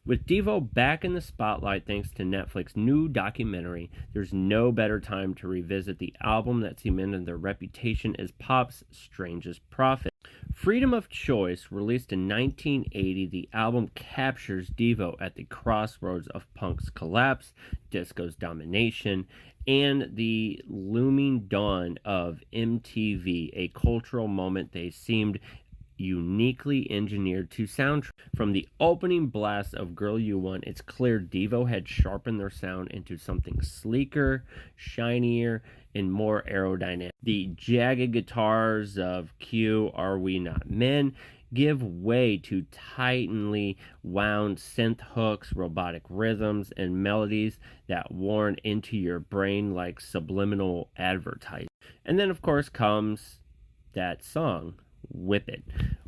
With Devo back in the spotlight thanks to Netflix's new documentary, there's no better time to revisit the album that cemented their reputation as pop's strangest prophet. Freedom of Choice, released in 1980, the album captures Devo at the crossroads of punk's collapse, disco's domination, and the looming dawn of MTV, a cultural moment they seemed uniquely engineered to soundtrack. From the opening blast of Girl You Want, it's clear Devo had sharpened their sound into something sleeker, shinier, and more aerodynamic. The jagged guitars of Q, Are We Not Men, give way to tightly wound synth hooks, robotic rhythms, and melodies that warn into your brain like subliminal advertising. And then, of course, comes that song, Whip It.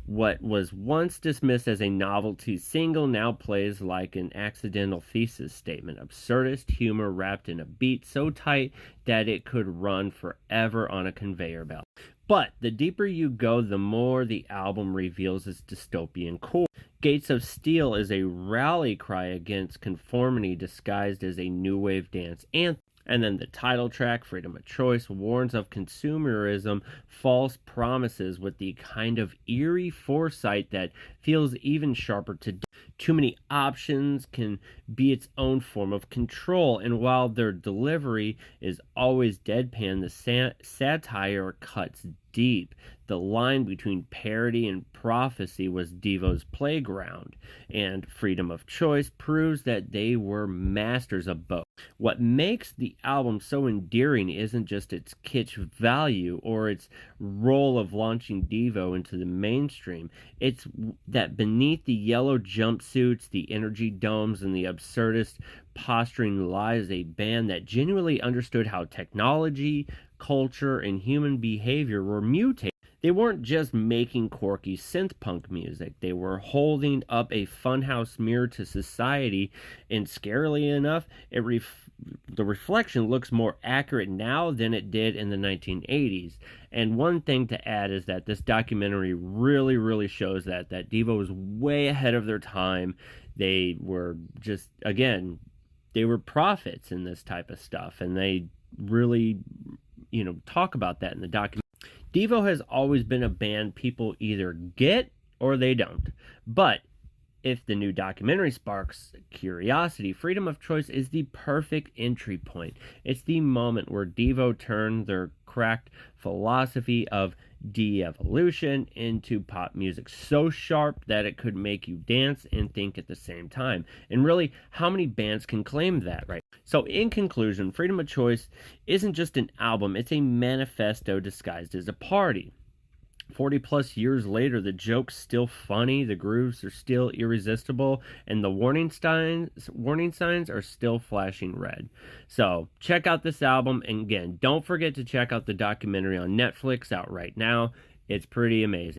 What was once dismissed as a novelty single now plays like an accidental thesis statement. Absurdist humor wrapped in a beat so tight that it could run forever on a conveyor belt. But the deeper you go, the more the album reveals its dystopian core. Gates of Steel is a rally cry against conformity disguised as a new wave dance anthem. And then the title track, Freedom of Choice, warns of consumerism, false promises with the kind of eerie foresight that feels even sharper today. Too many options can be its own form of control, and while their delivery is always deadpan, the satire cuts deep. The line between parody and prophecy was Devo's playground, and Freedom of Choice proves that they were masters of both. What makes the album so endearing isn't just its kitsch value or its role of launching Devo into the mainstream. It's that beneath the yellow jumpsuits, the energy domes, and the absurdist posturing lies a band that genuinely understood how technology, culture, and human behavior were mutating. They weren't just making quirky synth punk music. They were holding up a funhouse mirror to society, and scarily enough, the reflection looks more accurate now than it did in the 1980s. And one thing to add is that this documentary really shows that Devo was way ahead of their time. They were just, again, they were prophets in this type of stuff, and they really, talk about that in the documentary. Devo has always been a band people either get or they don't. But if the new documentary sparks curiosity, Freedom of Choice is the perfect entry point. It's the moment where Devo turned their cracked philosophy of de-evolution into pop music so sharp that it could make you dance and think at the same time. And really, how many bands can claim that, right? So in conclusion, Freedom of Choice isn't just an album, it's a manifesto disguised as a party. 40 plus years later, the joke's still funny, the grooves are still irresistible, and the warning signs are still flashing red. So check out this album, and again, don't forget to check out the documentary on Netflix out right now. It's pretty amazing.